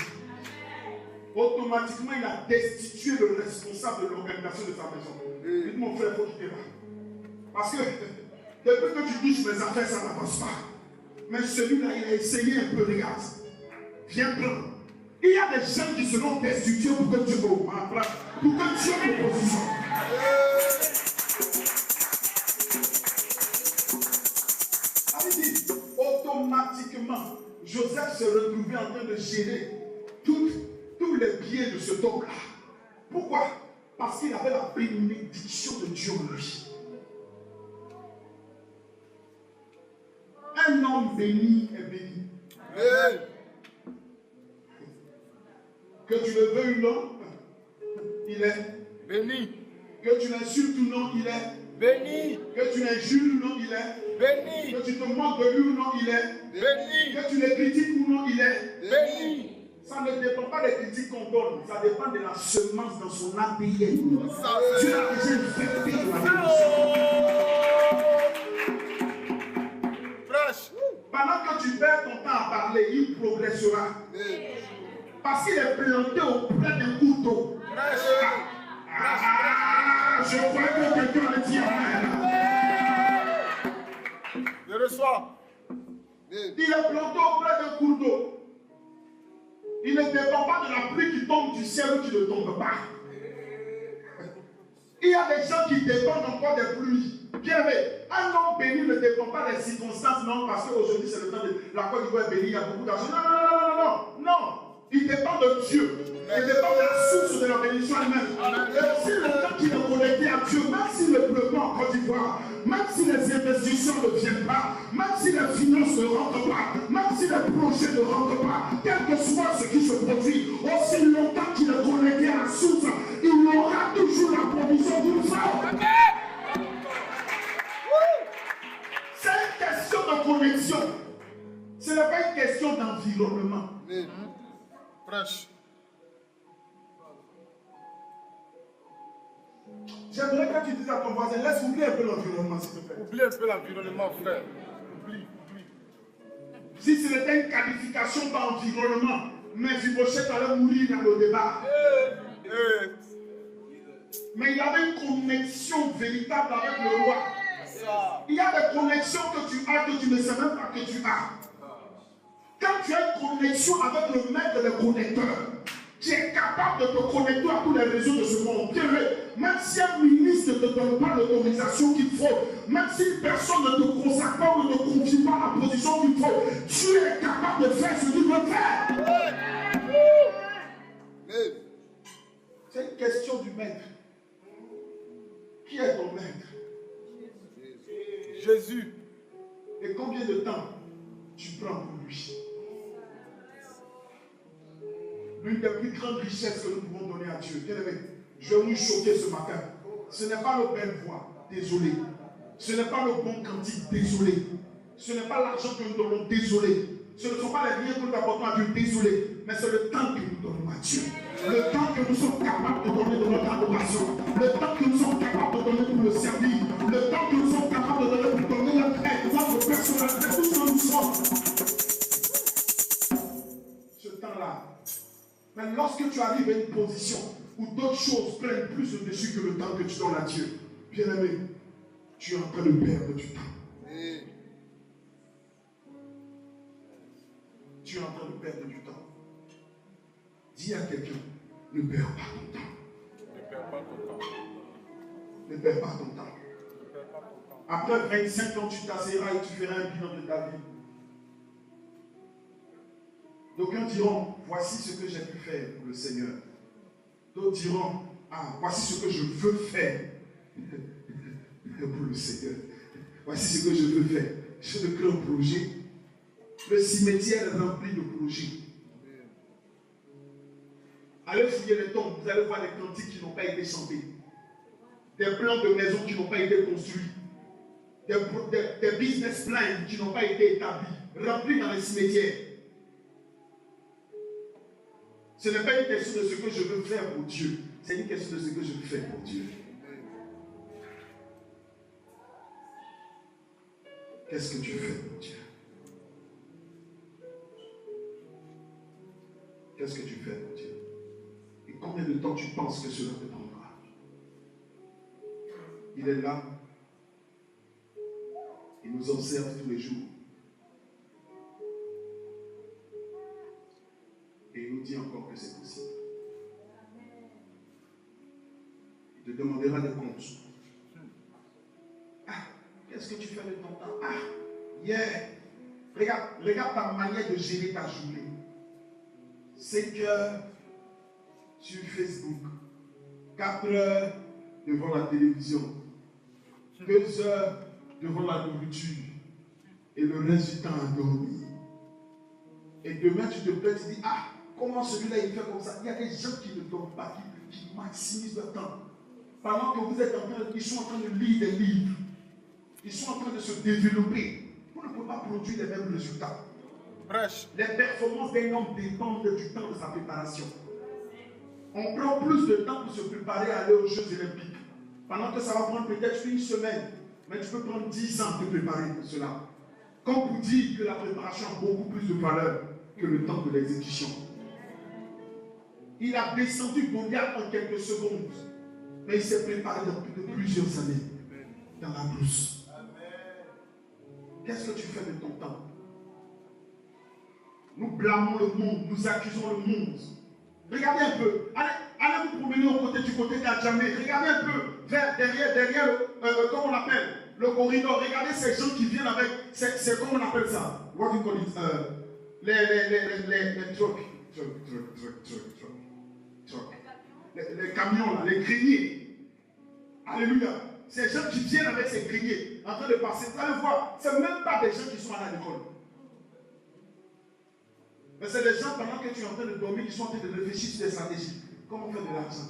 Automatiquement, il a destitué le responsable de l'organisation de sa maison. Il dit, mon frère, il faut quitter là. Parce que depuis que tu touches mes affaires, ça n'avance pas. Mais celui-là, il a essayé un peu, regarde. Viens prendre. Il y a des gens qui seront destitués pour que Dieu pour que Dieu me positionne. Automatiquement, Joseph se retrouvait en train de gérer tous les biens de cet homme-là. Pourquoi? Parce qu'il avait la bénédiction de Dieu en lui. homme béni est béni. Amen. Que tu le veuilles ou non, il est Béni. que tu l'insultes ou non, il est Béni. que tu l'injures ou non, il est Béni. que tu te moques de lui ou non, il est Béni. que tu le critiques ou non, il est. Béni. Ça ne dépend pas des critiques qu'on donne, ça dépend de la semence dans son ADN. Dieu a déjà infecté de la Fraîche. Pendant que tu perds ton temps à parler, il progressera. Parce qu'il est planté auprès d'un couteau. Ah, je crois que quelqu'un le dit amen. Je reçois. Il est planté auprès d'un cours d'eau. Il ne dépend pas de la pluie qui tombe du ciel ou qui ne tombe pas. Il y a des gens qui dépendent encore des pluies. Bien aimé, un homme béni ne dépend pas des circonstances, non, parce qu'aujourd'hui c'est le temps de la Côte d'Ivoire bénie, il y a beaucoup d'argent. Non, non, non, non, non, non. Il dépend de Dieu. Il dépend de la source de la bénédiction elle-même. Et aussi le temps qu'il est connecté à Dieu, même s'il ne pleut pas en Côte d'Ivoire, même si les investissements ne viennent pas, même si les finances ne rentrent pas, même si les projets ne rentrent pas, quel que soit ce qui se produit, aussi longtemps qu'il est connecté à la source, il aura toujours la provision d'une femme. C'est une question de connexion. Ce n'est pas une question d'environnement. Fraîche. J'aimerais que tu dises à ton voisin, laisse oublier un peu l'environnement, s'il te plaît. Oublie un peu l'environnement, frère. Oublie. Si ce n'était une qualification d'environnement, mais Mephibosheth allait mourir dans le débat. Mais il y avait une connexion véritable avec le roi. Il y a des connexions que tu ne sais même pas que tu as. Quand tu as une connexion avec le maître des connecteurs, tu es capable de te connecter à tous les réseaux de ce monde. Même si un ministre ne te donne pas l'autorisation qu'il faut, même si une personne ne te consacre pas ou ne te confie pas la position qu'il faut, tu es capable de faire ce qu'il veut faire. C'est une question du maître. Qui est ton maître? Jésus. Et combien de temps tu prends pour lui? L'une des plus grandes richesses que nous pouvons donner à Dieu. Bien aimé, je vais vous choquer ce matin. Ce n'est pas nos belles voix, désolé. Ce n'est pas nos bons cantiques, désolé. Ce n'est pas l'argent que nous donnons, désolé. Ce ne sont pas les biens que nous apportons à Dieu, désolé. Mais c'est le temps que nous donnons à Dieu. Le temps que nous sommes capables de donner de notre adoration. Le temps que nous sommes capables de donner pour le servir. Le temps que nous sommes capables de donner pour donner notre aide, notre personnalité, tout ce que nous sommes. Ce temps-là. Mais lorsque tu arrives à une position où d'autres choses prennent plus de dessus que le temps que tu donnes à Dieu, bien aimé, tu es en train de perdre du temps. Tu es en train de perdre du temps. Dis à quelqu'un, ne perds pas ton temps. Ne perds pas ton temps. Ne perds pas ton temps. Après 25 ans, tu t'asseoiras et tu feras un bilan de ta vie. D'aucuns diront, voici ce que j'ai pu faire pour le Seigneur. D'autres diront, ah, voici ce que je veux faire pour le Seigneur. Voici ce que je veux faire. Je veux créer un projet. Le cimetière est rempli de projets. Allez fouiller les tombes, vous allez voir des cantiques qui n'ont pas été chantés. Des plans de maisons qui n'ont pas été construits. Des business plans qui n'ont pas été établis. Remplis dans les cimetières. Ce n'est pas une question de ce que je veux faire pour Dieu. C'est une question de ce que je veux faire pour Dieu. Qu'est-ce que tu fais pour Dieu? Qu'est-ce que tu fais pour Dieu? Et combien de temps tu penses que cela te prendra? Il est là. Il nous observe tous les jours. Et il nous dit encore que c'est possible. Il te demandera des comptes. Ah, qu'est-ce que tu fais de ton temps? Ah, yeah. Regarde ta manière de gérer ta journée. 5 heures sur Facebook, 4 heures devant la télévision, 2 heures devant la nourriture, Et le reste du temps à dormir. Et demain, tu te plains, tu dis, ah, comment celui-là il fait comme ça? Il y a des gens qui ne dorment pas, qui maximisent leur temps. Pendant que vous êtes en train, ils sont en train de lire des livres. Ils sont en train de se développer. Vous ne pouvez pas produire les mêmes résultats. Prêche. Les performances d'un homme dépendent du temps de sa préparation. On prend plus de temps pour se préparer à aller aux Jeux Olympiques. Pendant que ça va prendre peut-être une semaine, mais tu peux prendre 10 ans de te préparer pour cela. Comme vous dites que la préparation a beaucoup plus de valeur que le temps de l'exécution. Il a descendu Goliath en quelques secondes, mais il s'est préparé depuis de plusieurs années dans la brousse. Qu'est-ce que tu fais de ton temps? Nous blâmons le monde, nous accusons le monde. Regardez un peu, allez vous promener au côté du côté d'Adjamé. Regardez un peu derrière comment on appelle, le corridor. Regardez ces gens qui viennent avec, c'est comment on appelle ça? What do you call it? Les trucks. Les camions là, les greniers. Alléluia. Ces gens qui viennent avec ces greniers, en train de passer, vous allez voir, ce n'est même pas des gens qui sont à l'école. Mais c'est des gens, pendant que tu es en train de dormir, qui sont en train de réfléchir sur des stratégies. Comment faire de l'argent?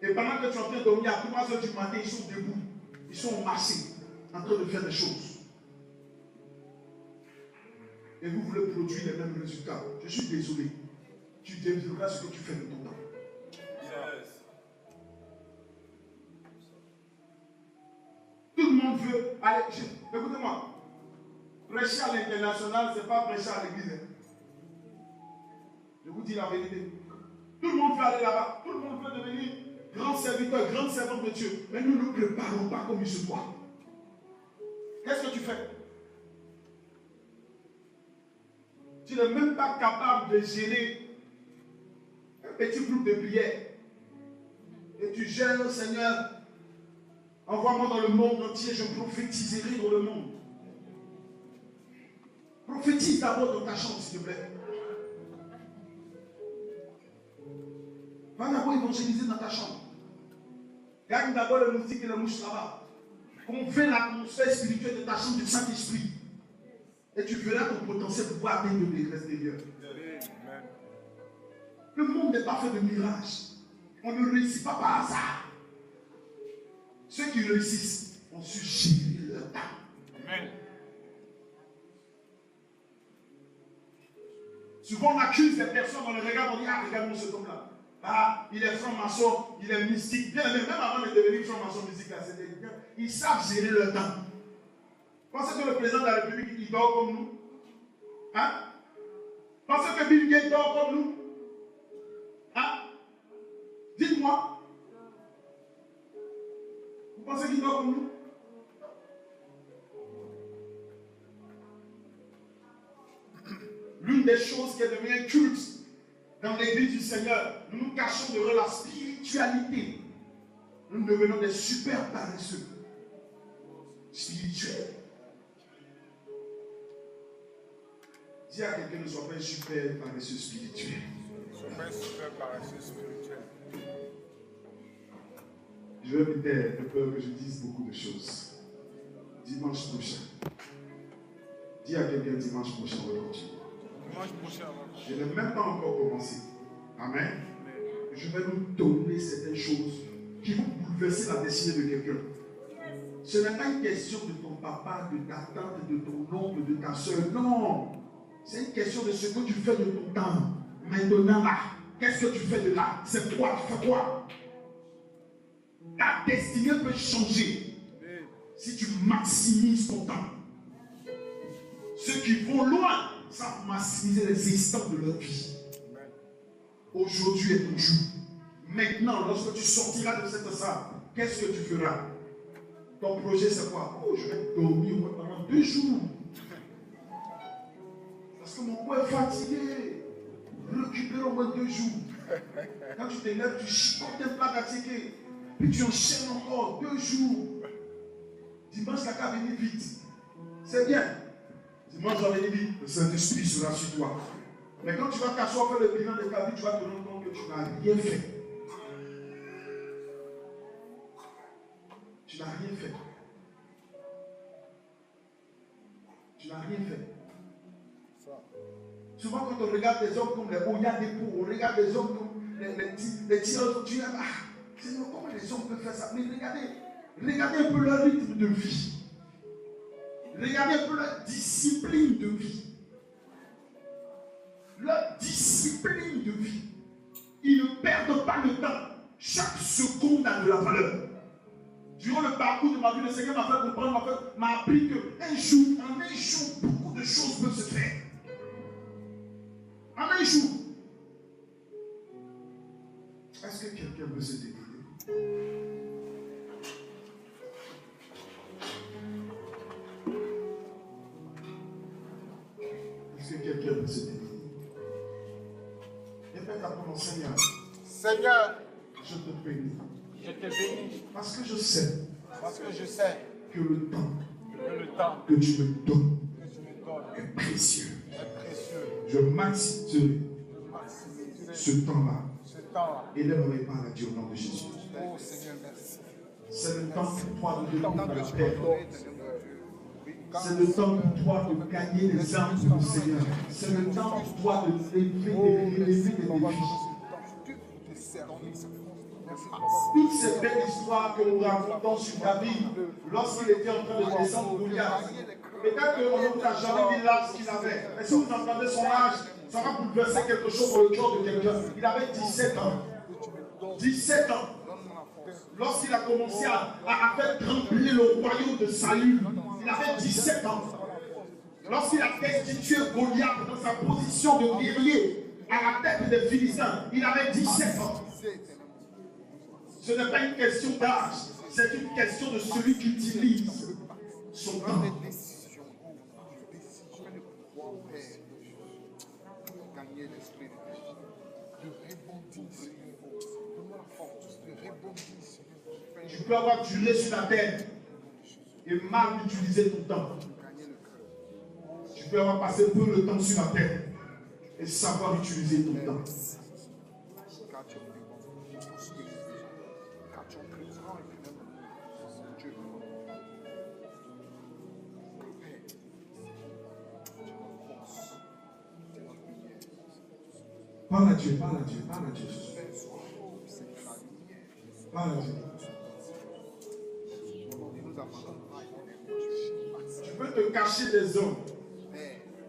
Et pendant que tu es en train de dormir, à 3 heures du matin, ils sont debout. Ils sont au marché, en train de faire des choses. Et vous voulez produire les mêmes résultats. Je suis désolé. Tu développeras ce que tu fais de ton temps. Yes. Tout le monde veut aller. Écoutez-moi. Prêcher à l'international, ce n'est pas prêcher à l'église. Je vous dis la vérité. Tout le monde veut aller là-bas. Tout le monde veut devenir grand serviteur, grand servant de Dieu. Mais nous ne nous préparons pas comme il se doit. Qu'est-ce que tu fais? Tu n'es même pas capable de gérer un petit groupe de prière. Et tu gères, Seigneur, envoie-moi dans le monde entier, je prophétiserai dans le monde. Prophétise d'abord dans ta chambre, s'il te plaît. Va d'abord évangéliser dans ta chambre. Gagne d'abord le moustique et le mouche là-bas. Convainc l'atmosphère spirituelle de ta chambre du Saint-Esprit. Et tu verras ton potentiel pour pouvoir atteindre le degré extérieur. Le monde n'est pas fait de mirages. On ne réussit pas par hasard. Ceux qui réussissent ont su gérer leur temps. Amen. Souvent on accuse les personnes, on les regarde, on dit, ah, regarde-moi cet homme-là. Ah, il est franc-maçon, il est mystique. Bien, même avant de devenir franc-maçon mystique, là, c'est des gens, ils savent gérer leur temps. Pensez que le président de la République, il dort comme nous? Hein? Pensez que Bill Gates dort comme nous? Hein? Dites-moi. Vous pensez qu'il dort comme nous? L'une des choses qui est devenue culte dans l'église du Seigneur, nous nous cachons derrière la spiritualité. Nous devenons des super paresseux spirituels. Dis à quelqu'un, ne sois pas un super paresseux spirituel. Ne sois pas un super paresseux spirituel. Je vais me taire de peur que je dise beaucoup de choses. Dimanche prochain. Dis à quelqu'un, dimanche prochain, on va continuer. Dimanche prochain, on va. Je n'ai même pas encore commencé. Amen. Je vais nous donner certaines choses qui vont bouleverser la destinée de quelqu'un. Ce n'est pas une question de ton papa, de ta tante, de ton oncle, de ta soeur. Non. C'est une question de ce que tu fais de ton temps. Maintenant là, qu'est-ce que tu fais de là? C'est quoi? Tu fais quoi? Ta destinée peut changer si tu maximises ton temps. Ceux qui vont loin savent maximiser les instants de leur vie. Aujourd'hui est ton jour. Maintenant, lorsque tu sortiras de cette salle, qu'est-ce que tu feras? Ton projet c'est quoi? Oh, je vais dormir pendant 2 jours. Parce que mon corps est fatigué. Récupère au moins 2 jours. Quand tu te lèves, tu chipotes un plat d'attiqué. Puis tu enchaînes encore 2 jours. Dimanche, la carte venir vite. C'est bien. Dimanche, va venir vite. Le Saint-Esprit sera sur toi. Mais quand tu vas t'asseoir faire le bilan de ta vie, tu vas te rendre compte que tu n'as rien fait. Tu n'as rien fait. n'as rien fait. Souvent, quand on regarde les hommes comme les Oya des pauvres, on regarde les hommes comme les tireurs, tu dis, ah, Seigneur, comment les hommes peuvent faire ça? Mais regardez un peu leur rythme de vie. Regardez un peu leur discipline de vie. Leur discipline de vie. Ils ne perdent pas le temps. Chaque seconde a de la valeur. Durant le parcours de ma vie, le Seigneur m'a fait comprendre, m'a appris qu'un jour, en un jour, beaucoup de choses peuvent se faire. En un jour. Est-ce que quelqu'un veut se décider? Est-ce que quelqu'un veut se décider? Répète après mon Seigneur. Seigneur, Je te bénis. je te bénis Parce que je sais que le temps le temps que tu me donnes que tu me donnes est précieux. est précieux. Je maximise ce temps-là. Ce temps-là. Élève mes pas à Dieu au nom de Jésus. Oh Seigneur, merci. C'est le temps pour toi de devenir la tu terre. C'est le temps pour toi de gagner les âmes pour le Seigneur. C'est le temps pour toi de relever des défis. Toutes ces belles histoires que nous racontons sur David, lorsqu'il était en train de descendre Goliath, peut-être qu'on ne vous a jamais dit l'âge qu'il avait. Mais si vous entendez son âge, ça va bouleverser quelque chose dans le cœur de quelqu'un. Il avait 17 ans. 17 ans. Lorsqu'il a commencé à faire trembler le royaume de Saül, il avait 17 ans. Lorsqu'il a destitué Goliath dans sa position de guerrier à la tête des Philistins, il avait 17 ans. Ce n'est pas une question d'âge, c'est une question de celui qui utilise son temps. Tu peux avoir duré sur la terre et mal utiliser ton temps. Tu peux avoir passé peu de temps sur la terre et savoir utiliser ton temps. Parle à Dieu, parle à Dieu, parle à Dieu. Parle à Dieu. Tu peux te cacher des hommes.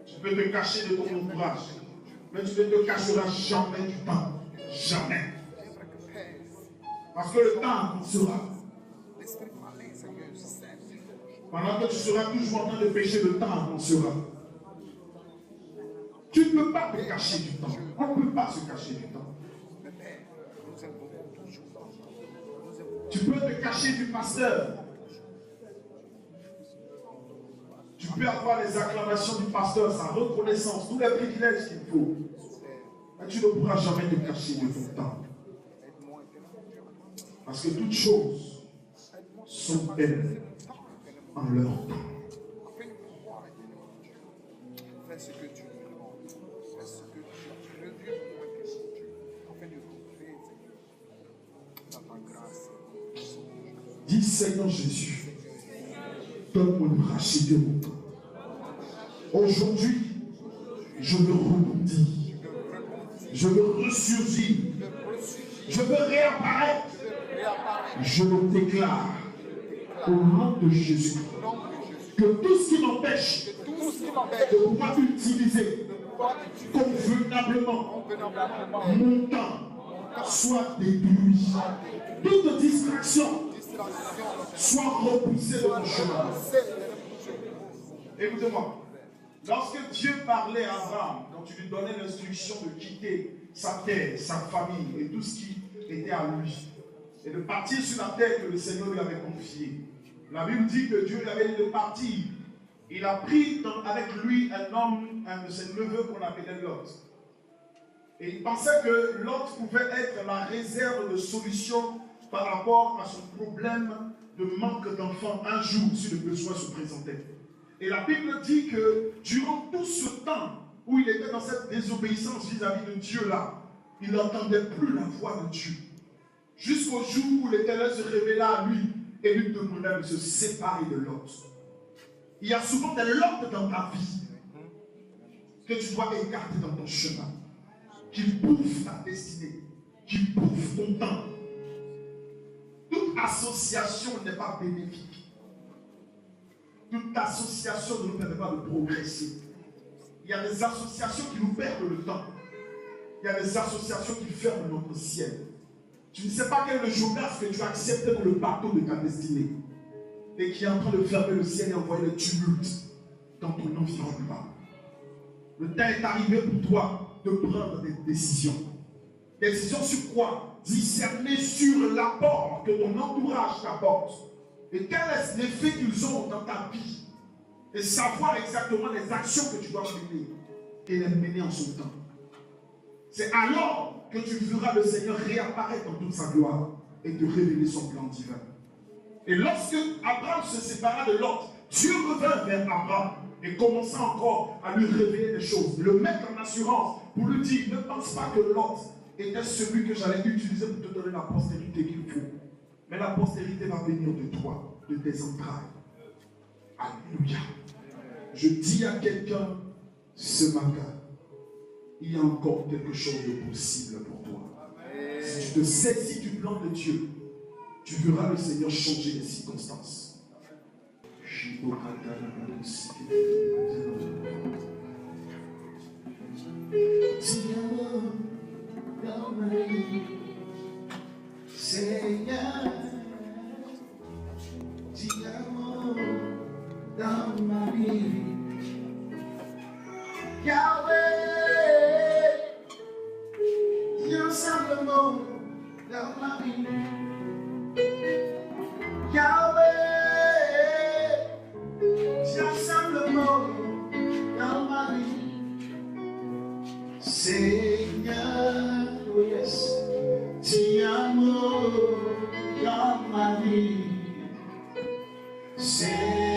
Tu peux te cacher de ton ouvrage. Mais tu ne te cacheras jamais du temps. Jamais. Parce que le temps sera. Pendant que tu seras toujours en train de pécher, le temps avancera. Tu ne peux pas te cacher du temps. On ne peut pas se cacher du temps. Tu peux te cacher du pasteur. Tu peux avoir les acclamations du pasteur, sa reconnaissance, tous les privilèges qu'il faut. Mais tu ne pourras jamais te cacher de ton temps. Parce que toutes choses sont belles en leur temps. Fais ce que tu veux. Fais ce que tu as prévu pour moi, Dieu. Afin de retrouver dans ta grâce. Dis Seigneur Jésus, donne-moi de racheter mon temps. Aujourd'hui, je veux rebondir. Je veux ressurgir. Je veux réapparaître. Je me déclare au nom de Jésus que tout ce qui m'empêche de pouvoir utiliser convenablement mon temps soit détruit. Toute distraction soit repoussée de mon chemin. Écoutez-moi. Lorsque Dieu parlait à Abraham, quand tu lui donnais l'instruction de quitter sa terre, sa famille et tout ce qui était à lui, et de partir sur la terre que le Seigneur lui avait confiée, la Bible dit que Dieu lui avait dit de partir. Il a pris avec lui un homme, un de ses neveux qu'on appelait Lot. Et il pensait que Lot pouvait être la réserve de solution par rapport à son problème de manque d'enfants un jour si le besoin se présentait. Et la Bible dit que durant tout ce temps où il était dans cette désobéissance vis-à-vis de Dieu là, il n'entendait plus la voix de Dieu. Jusqu'au jour où l'Éternel se révéla à lui et lui demanda de se séparer de l'autre. Il y a souvent des lottes dans ta vie que tu dois écarter dans ton chemin, qui bouffent ta destinée, qui bouffent ton temps. Toute association n'est pas bénéfique. Toute association ne nous permet pas de progresser. Il y a des associations qui nous perdent le temps. Il y a des associations qui ferment notre ciel. Tu ne sais pas quel est le journal que tu as accepté dans le bateau de ta destinée et qui est en train de fermer le ciel et envoyer le tumulte dans ton environnement. Le temps est arrivé pour toi de prendre des décisions. Décisions sur quoi? Discerner sur l'apport que ton entourage t'apporte. Et quel est l'effet qu'ils ont dans ta vie. Et savoir exactement les actions que tu dois mener. Et les mener en son temps. C'est alors que tu verras le Seigneur réapparaître dans toute sa gloire et te révéler son plan divin. Et lorsque Abraham se sépara de Lot, Dieu revint vers Abraham et commença encore à lui révéler des choses, le mettre en assurance pour lui dire, ne pense pas que Lot était celui que j'allais utiliser pour te donner la postérité qu'il faut. Mais la postérité va venir de toi, de tes entrailles. Alléluia. Je dis à quelqu'un ce matin, il y a encore quelque chose de possible pour toi. Si tu te saisis du plan de Dieu, tu verras le Seigneur changer les circonstances. Seigneur, dis-moi dans ma vie, Yahweh, dis simplement dans ma vie, Yahweh, dis simplement dans ma vie, Seigneur, oh yes. Ti amo dans ma vie, c'est